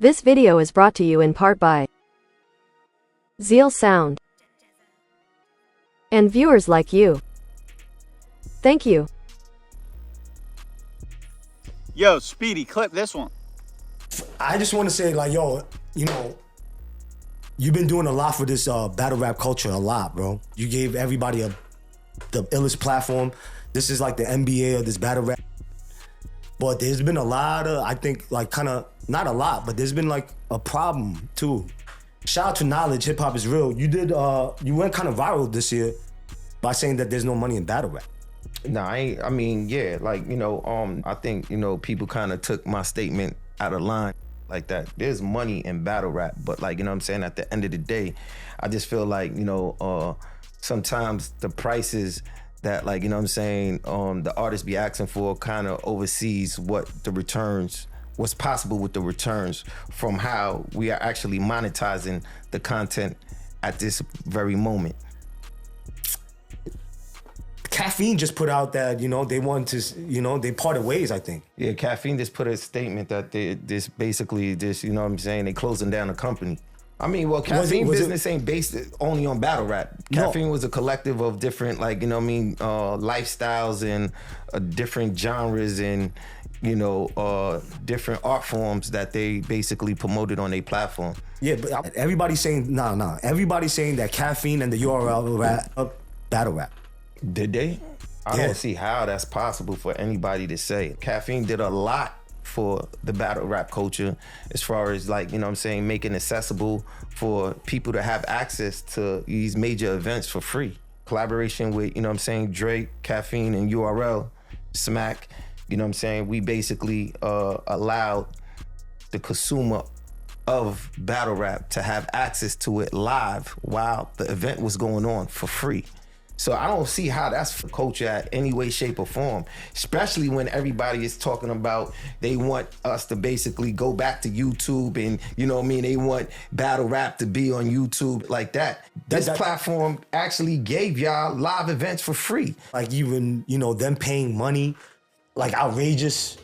This video is brought to you in part by Zeal Sound and viewers like you. Thank you. Yo, Speedy, clip this one. I just want to say, like, yo, you know, you've been doing a lot for this battle rap culture, a lot, bro. You gave everybody the illest platform. This is like the NBA of this battle rap. But there's been a lot of, I think, like, kind of, not a lot, but there's been like a problem too. Shout out to Knowledge, hip hop is real. You went kind of viral this year by saying that there's no money in battle rap. Nah, I mean, yeah, like, you know, I think, you know, people kind of took my statement out of line like that. There's money in battle rap, but, like, you know what I'm saying, at the end of the day, I just feel like, you know, sometimes the prices that, like, you know what I'm saying, the artists be asking for kind of oversees what the returns, what's possible with the returns from how we are actually monetizing the content at this very moment. Caffeine just put out that, you know, they want to, you know, they parted ways, I think. Yeah, Caffeine just put a statement that you know what I'm saying, they closing down the company. I mean, well, Caffeine business ain't based only on battle rap. Caffeine was a collective of different, like, you know what I mean, lifestyles and different genres and, you know, different art forms that they basically promoted on their platform. Yeah, but everybody's saying, nah. Everybody's saying that Caffeine and the URL rap, battle rap. Did they? I don't see how that's possible for anybody to say. Caffeine did a lot for the battle rap culture as far as, like, you know what I'm saying, making accessible for people to have access to these major events for free. Collaboration with, you know what I'm saying, Drake, Caffeine, and URL, Smack, you know what I'm saying, we basically allowed the consumer of battle rap to have access to it live while the event was going on for free. So I don't see how that's for culture at any way, shape, or form, especially when everybody is talking about they want us to basically go back to YouTube and, you know what I mean, they want battle rap to be on YouTube like that. This platform actually gave y'all live events for free. Like, even, you know, them paying money, like, outrageous,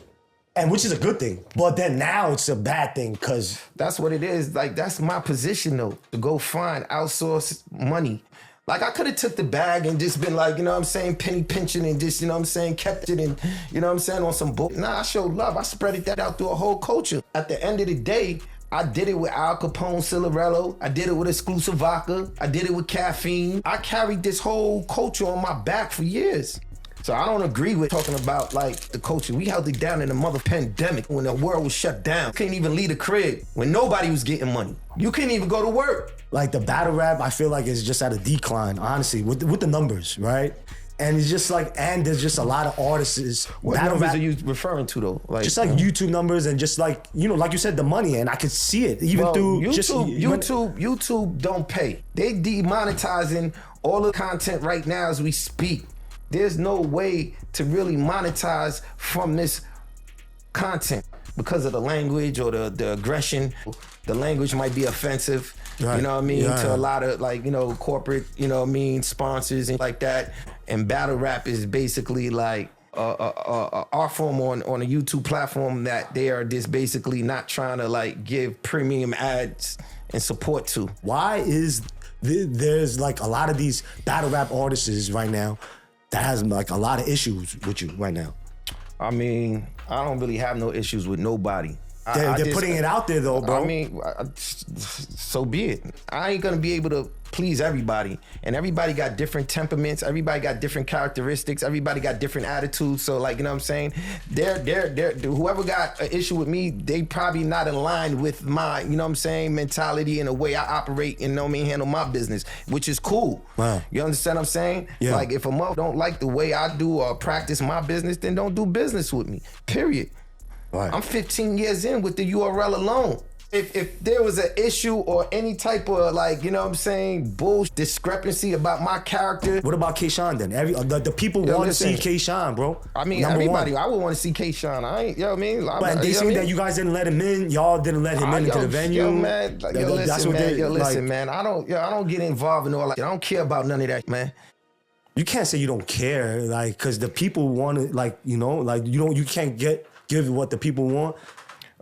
and which is a good thing. But then now it's a bad thing because that's what it is. Like, that's my position, though, to go find outsourced money. Like, I could have took the bag and just been like, you know what I'm saying, penny pinching and just, you know what I'm saying, kept it and, you know what I'm saying, on some book. Nah, I showed love. I spread that out through a whole culture. At the end of the day, I did it with Al Capone, Cilarello. I did it with Exclusive Vodka. I did it with Caffeine. I carried this whole culture on my back for years. So I don't agree with talking about, like, the culture. We held it down in the mother pandemic when the world was shut down. Couldn't even leave the crib when nobody was getting money. You couldn't even go to work. Like, the battle rap, I feel like it's just at a decline, honestly, with the numbers, right? And it's just like, and there's just a lot of artists. What battle numbers rap, are you referring to, though? Like, just like YouTube numbers and just like, you know, like you said, the money, and I could see it even through YouTube don't pay. They demonetizing all the content right now as we speak. There's no way to really monetize from this content because of the language or the aggression. The language might be offensive, right. You know what I mean, to a lot of, like, you know, corporate, you know what I mean, sponsors and like that. And battle rap is basically like a art form on a YouTube platform that they are just basically not trying to, like, give premium ads and support to. Why is there's like a lot of these battle rap artists right now that has, like, a lot of issues with you right now? I mean, I don't really have no issues with nobody. They're putting it out there, though, bro. I mean, so be it. I ain't gonna be able to please everybody. And everybody got different temperaments. Everybody got different characteristics. Everybody got different attitudes. So, like, you know what I'm saying? Whoever got an issue with me, they probably not in line with my, you know what I'm saying, mentality and the way I operate and, you know what I mean, handle my business, which is cool. Wow. You understand what I'm saying? Yeah. Like, if a mother don't like the way I do or practice my business, then don't do business with me, period. Right. I'm 15 years in with the URL alone. If there was an issue or any type of, like, you know what I'm saying, bullshit discrepancy about my character. What about K-Shine then? The people want to see K-Shine, bro. I mean, everybody, I would want to see K-Shine. I ain't, you know what I mean? But they saying that you guys didn't let him in. Y'all didn't let him into the venue. Yo, man, listen, man. I don't get involved in all that. I don't care about none of that, man. You can't say you don't care, like, because the people want to, like, you know, like, you can't give what the people want.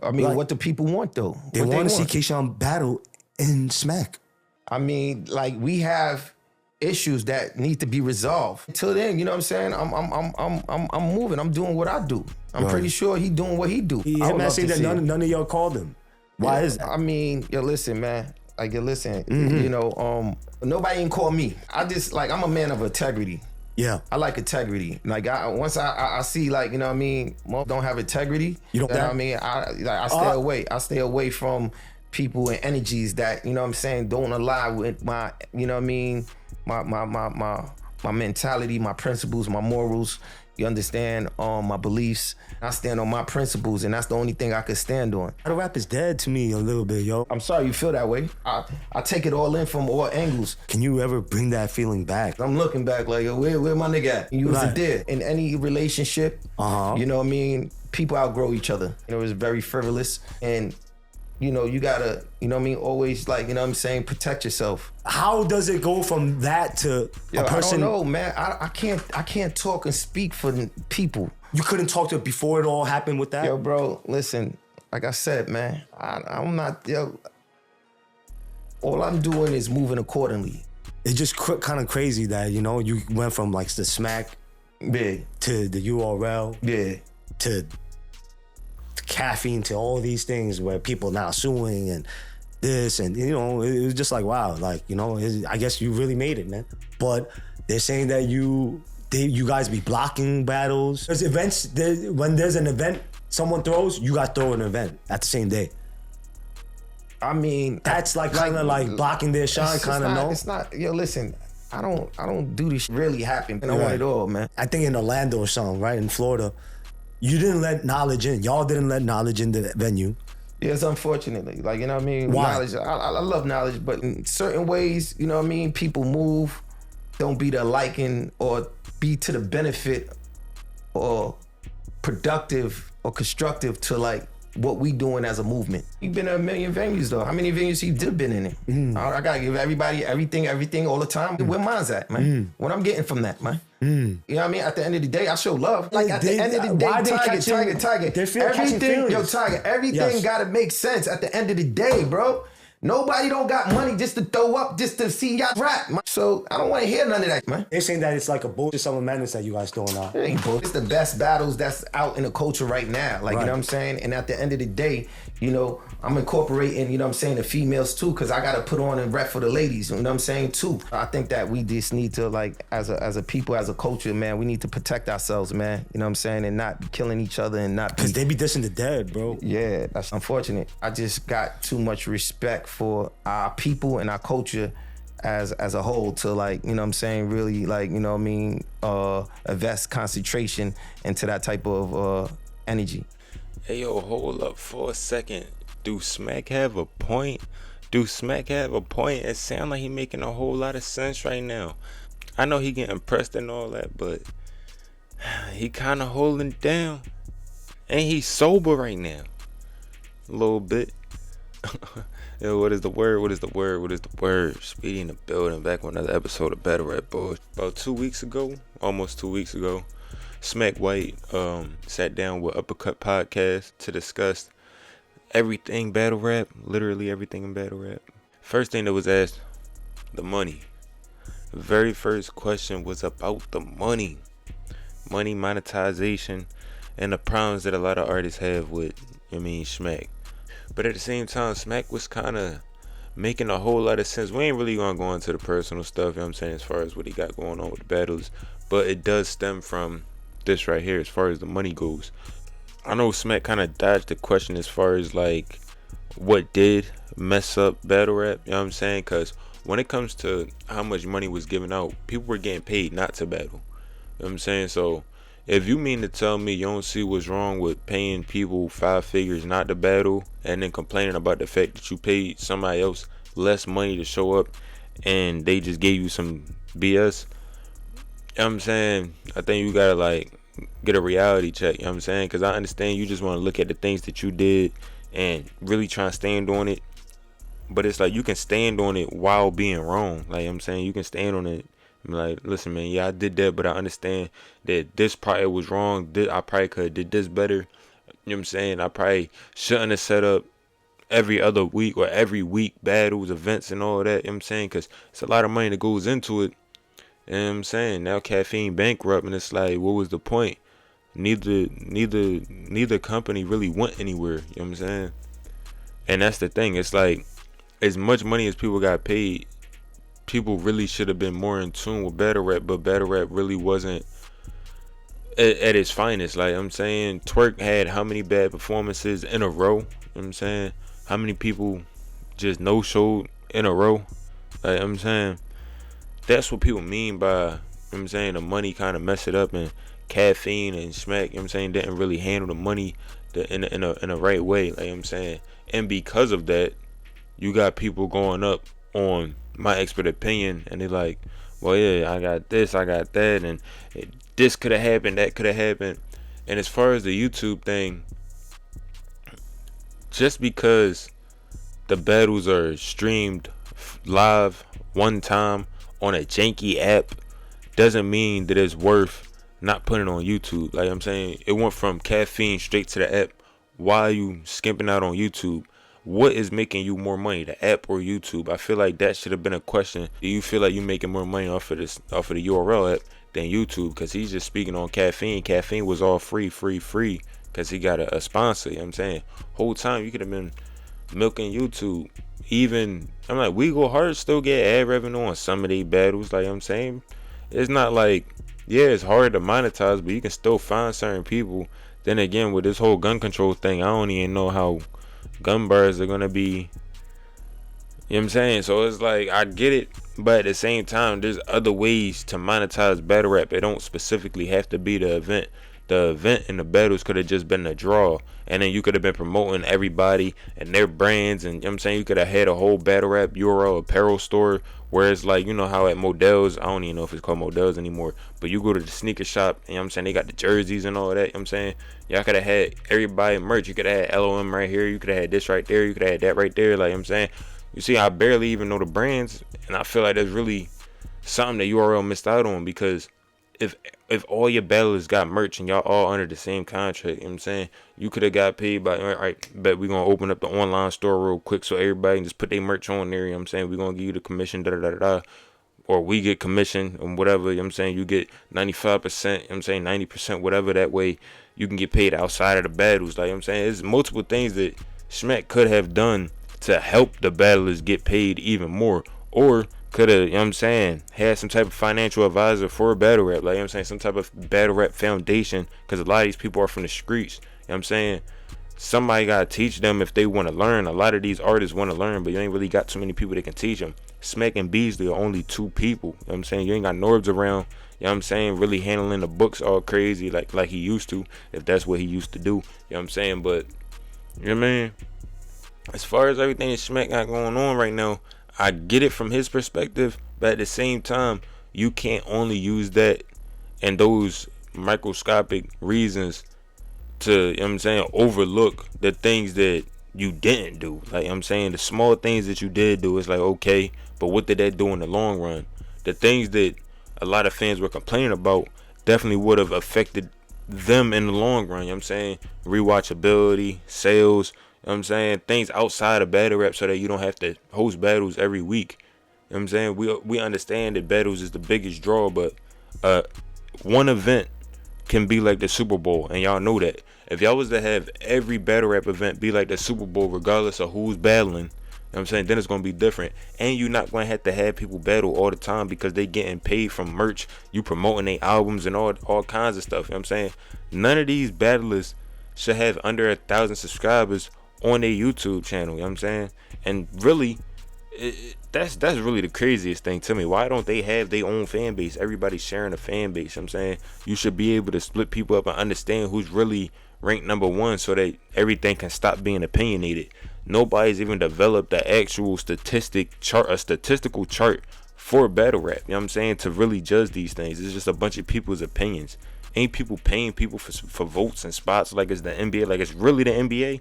I mean, Like, what do people want though? They What want to see Keyshawn battle in Smack. I mean, like we have issues that need to be resolved. Until then, you know what I'm saying? I'm moving. I'm doing what I do. I'm Right. pretty sure he doing what he do. I would Man love say to that see it. none of y'all called him. Why is that? I mean, yo, listen, man. Like, yo, listen. Mm-hmm. You know, nobody ain't call me. I just like I'm a man of integrity. Yeah. I like integrity. Like once I see like, you know what I mean, most don't have integrity. You don't know what that? I mean? I stay away. I stay away from people and energies that, you know what I'm saying, don't align with my, you know what I mean, my mentality, my principles, my morals. You understand? My beliefs. I stand on my principles, and that's the only thing I could stand on. Battle rap is dead to me a little bit, yo. I'm sorry you feel that way. I take it all in from all angles. Can you ever bring that feeling back? I'm looking back like, yo, where my nigga at? You was Right. there. In any relationship, you know what I mean, people outgrow each other. You know, it's very frivolous, and you know, you gotta, you know what I mean, always like, you know what I'm saying, protect yourself. How does it go from that to Yo, a person? I don't know, man. I can't talk and speak for people. You couldn't talk to it before it all happened with that? Yo, bro, listen, like I said, man, I'm not, yo, all I'm doing is moving accordingly. It's just kind of crazy that, you know, you went from like the Smack Yeah, to the URL yeah. to caffeine to all these things where people now suing and this, and you know, it was just like, wow, like, you know, I guess you really made it, man. But they're saying that you guys be blocking battles. There's events, when there's an event someone throws, you guys throw an event at the same day. I mean, That's like kind of like blocking their shine, kind of, no? It's not, yo, listen, I don't do this really happen. I want it all, man. I think in Orlando or something, right, in Florida, you didn't let knowledge in. Y'all didn't let knowledge in the venue. Yes, unfortunately. Like, you know what I mean? Why? Knowledge. I love knowledge, but in certain ways, you know what I mean? People move, don't be the liking or be to the benefit or productive or constructive to like what we doing as a movement. You've been in a million venues though. How many venues you did been in it? I gotta give everybody everything all the time. Where mine's at, man? What I'm getting from that, man? You know what I mean? At the end of the day, I show love. Like at the end of the day, why they catching- Tiger. they feel catching Everything, yo, feelings. Tiger, everything Yes. gotta make sense at the end of the day, bro. Nobody don't got money just to throw up, just to see y'all rap, man. So I don't want to hear none of that, man. They're saying that it's like a bullshit summer madness that you guys throwing out. It ain't bull. It's the best battles that's out in the culture right now. Like, Right. you know what I'm saying? And at the end of the day, you know, I'm incorporating, you know what I'm saying, the females too, because I got to put on and rep for the ladies, you know what I'm saying, too. I think that we just need to, like, as a people, as a culture, man, we need to protect ourselves, man. You know what I'm saying? And not be killing each other and not be... Because they be dissing the dead, bro. Yeah, that's unfortunate. I just got too much respect for our people and our culture as a whole to, like, you know what I'm saying, really, like, you know what I mean, invest concentration into that type of energy. Hey, yo, hold up for a second. Do Smack have a point? Do Smack have a point? It sounds like he making a whole lot of sense right now. I know he getting pressed and all that, but he kind of holding down. And he's sober right now. A little bit. Yo, what is the word? What is the word? What is the word? Speedy in the building. Back with another episode of BattleRap, boys. About 2 weeks ago, almost 2 weeks ago, Smack White sat down with Uppercut Podcast to discuss everything battle rap, literally everything in battle rap. First thing that was asked, the money. The very first question was about the money, monetization, and the problems that a lot of artists have with, Smack. But at the same time, Smack was kind of making a whole lot of sense. We ain't really gonna go into the personal stuff, you know what I'm saying, as far as what he got going on with the battles, but it does stem from this right here as far as the money goes. I know Smack kind of dodged the question as far as like what did mess up battle rap, you know what I'm saying, because when it comes to how much money was given out, people were getting paid not to battle, you know what I'm saying. So if you mean to tell me you don't see what's wrong with paying people 5 figures not to battle and then complaining about the fact that you paid somebody else less money to show up and they just gave you some BS, you know what I'm saying, I think you gotta like get a reality check, you know what I'm saying, because I understand you just want to look at the things that you did and really try and stand on it, but it's like you can stand on it while being wrong. Like, you know what I'm saying, you can stand on it and be like, listen, man, yeah, I did that, but I understand that this probably was wrong. I probably could have did this better. You You know what I'm saying? I probably shouldn't have set up every other week or every week battles, events, and all that. You know what I'm saying? Because it's a lot of money that goes into it. You know what I'm saying? Now Caffeine bankrupt, and it's like, what was the point? Neither company really went anywhere. You know what I'm saying? And that's the thing. It's like, as much money as people got paid, people really should have been more in tune with BattleRap, but BattleRap really wasn't at its finest. Like I'm saying, Twerk had how many bad performances in a row? You know what I'm saying? How many people just no showed in a row? Like I'm saying, that's what people mean by, you know what I'm saying, the money kind of messed it up, and Caffeine and Smack, you know what I'm saying, didn't really handle the money in a right way. Like I'm saying, and because of that, you got people going up on my expert opinion, and they're like, well, yeah, I got this, I got that, and this could have happened, that could have happened. And as far as the YouTube thing, just because the battles are streamed live one time on a janky app doesn't mean that it's worth not putting it on YouTube. Like I'm saying, it went from Caffeine straight to the app. Why are you skimping out on YouTube? What is making you more money, the app or YouTube? I feel like that should have been a question. Do you feel like you're making more money off of the URL app than YouTube? Because he's just speaking on Caffeine. Caffeine was all free because he got a sponsor. You know what I'm saying? Whole time you could have been milking YouTube. Even, I'm like, We Go Hard still get ad revenue on some of these battles. Like I'm saying, it's not like, yeah, it's hard to monetize, but you can still find certain people. Then again, with this whole gun control thing, I don't even know how gun bars are gonna be. You know what I'm saying? So it's like, I get it, but at the same time, there's other ways to monetize battle rap. It don't specifically have to be the event. The event and the battles could have just been a draw, and then you could have been promoting everybody and their brands, and you know what I'm saying, you could have had a whole battle rap URL apparel store, where it's like, you know how at Modell's, I don't even know if it's called Modell's anymore, but you go to the sneaker shop, you know what I'm saying, they got the jerseys and all that. You know what I'm saying, y'all could have had everybody merch. You could have had LOM right here, you could have had this right there, you could have had that right there. Like, you know what I'm saying, you see, I barely even know the brands, and I feel like that's really something that URL missed out on, because if all your battlers got merch and y'all all under the same contract, you know what I'm saying, you could have got paid by, all right, bet we're going to open up the online store real quick so everybody can just put their merch on there, you know what I'm saying, we're going to give you the commission, da-da-da-da-da, or we get commission and whatever, you know what I'm saying, you get 95%, you know what I'm saying, 90%, whatever, that way you can get paid outside of the battles. Like, you know what I'm saying, there's multiple things that Schmack could have done to help the battlers get paid even more, or could have, you know what I'm saying, had some type of financial advisor for battle rap, like, you know what I'm saying, some type of battle rap foundation, because a lot of these people are from the streets, you know what I'm saying, somebody got to teach them if they want to learn. A lot of these artists want to learn, but you ain't really got too many people that can teach them. Smack and Beasley are only two people, you know what I'm saying, you ain't got Norbs around, you know what I'm saying, really handling the books all crazy like he used to, if that's what he used to do, you know what I'm saying. But, you know what I mean, as far as everything that Smack got going on right now, I get it from his perspective, but at the same time, you can't only use that and those microscopic reasons to, you know what I'm saying, overlook the things that you didn't do. Like, you know what I'm saying, the small things that you did do, it's like, okay, but what did that do in the long run? The things that a lot of fans were complaining about definitely would have affected them in the long run, you know what I'm saying? Rewatchability, sales, you know what I'm saying, things outside of battle rap, so that you don't have to host battles every week. You know what I'm saying, we understand that battles is the biggest draw, but one event can be like the Super Bowl, and y'all know that. If y'all was to have every battle rap event be like the Super Bowl, regardless of who's battling, you know what I'm saying, then it's going to be different. And you're not going to have people battle all the time, because they getting paid from merch, you promoting their albums and all kinds of stuff. You know what I'm saying, none of these battlers should have under 1,000 subscribers on their YouTube channel, you know what I'm saying. And really, that's really the craziest thing to me. Why don't they have their own fan base? Everybody's sharing a fan base, you know what I'm saying. You should be able to split people up and understand who's really ranked number one, so that everything can stop being opinionated. Nobody's even developed the actual statistical chart for battle rap, you know what I'm saying, to really judge these things. It's just a bunch of people's opinions. Ain't people paying people for votes and spots like it's the NBA, like it's really the NBA?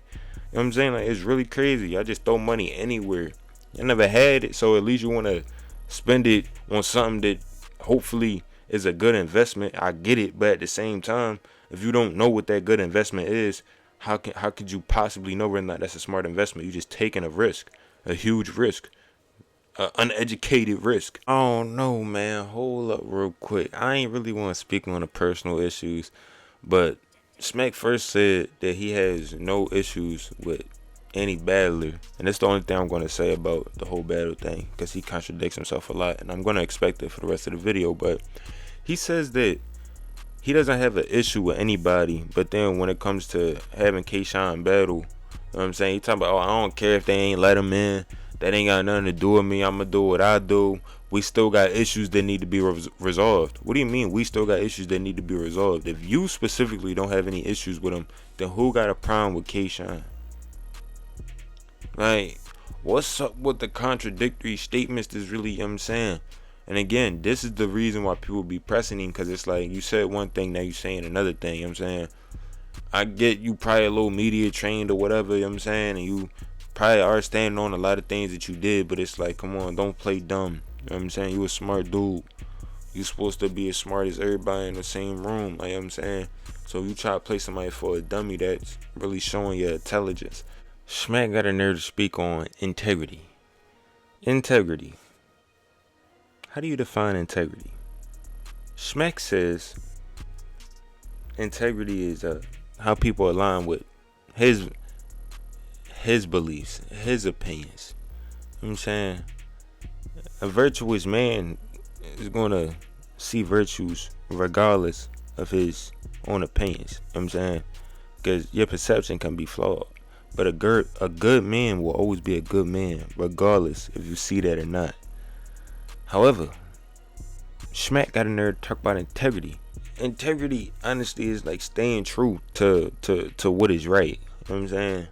You know what I'm saying? Like, it's really crazy. I just throw money anywhere. I never had it, so at least you want to spend it on something that hopefully is a good investment. I get it, but at the same time, if you don't know what that good investment is, how could you possibly know whether or not that's a smart investment? You just taking a risk, a huge risk, uneducated risk. I don't know, man. Hold up real quick. I ain't really want to speak on the personal issues, but Smack first said that he has no issues with any battler, and that's the only thing I'm going to say about the whole battle thing, because he contradicts himself a lot, and I'm going to expect it for the rest of the video. But he says that he doesn't have an issue with anybody, but then when it comes to having K-Shine battle, you know what I'm saying, he talking about, oh, I don't care if they ain't let him in, that ain't got nothing to do with me, I'm gonna do what I do, we still got issues that need to be resolved. What do you mean we still got issues that need to be resolved? If you specifically don't have any issues with him, then who got a problem with K-Shine? Like, what's up with the contradictory statements that's really, you know what I'm saying? And again, this is the reason why people be pressing him, because it's like, you said one thing, now you saying another thing, you know what I'm saying? I get you probably a little media trained or whatever, you know what I'm saying? And you probably are standing on a lot of things that you did, but it's like, come on, don't play dumb. You know what I'm saying? You a smart dude. You supposed to be as smart as everybody in the same room, like, you know what I'm saying? So you try to play somebody for a dummy, that's really showing your intelligence. Schmack got a nerve to speak on integrity. Integrity. How do you define integrity? Schmack says integrity is how people align with his beliefs, his opinions. You know what I'm saying? A virtuous man is going to see virtues regardless of his own opinions. You know what I'm saying? Because your perception can be flawed. But a good man will always be a good man, regardless if you see that or not. However, Schmack got in there to talk about integrity. Integrity, honestly, is like staying true to what is right. You know what I'm saying?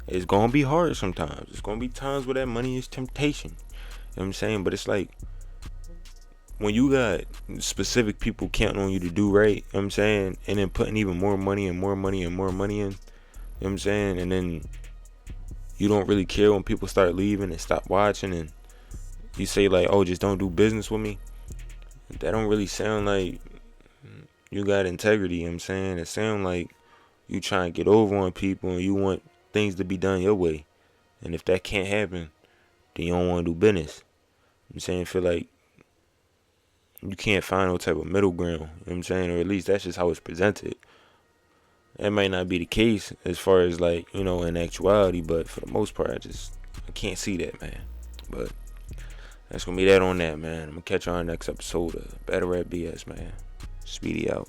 It's gonna be hard sometimes. It's gonna be times where that money is temptation. You know what I'm saying? But it's like, when you got specific people counting on you to do right, you know what I'm saying, and then putting even more money and more money and more money in, you know what I'm saying, and then you don't really care when people start leaving and stop watching, and you say like, oh, just don't do business with me. That don't really sound like you got integrity, you know what I'm saying? It sound like you trying to get over on people and you want things to be done your way. And if that can't happen, then you don't want to do business. I'm saying, feel like you can't find no type of middle ground, you know what I'm saying? Or at least that's just how it's presented. That might not be the case as far as like, you know, in actuality, but for the most part, I can't see that, man. But that's gonna be that on that, man. I'm gonna catch you on the next episode of BattleRap BS, man. Speedy out.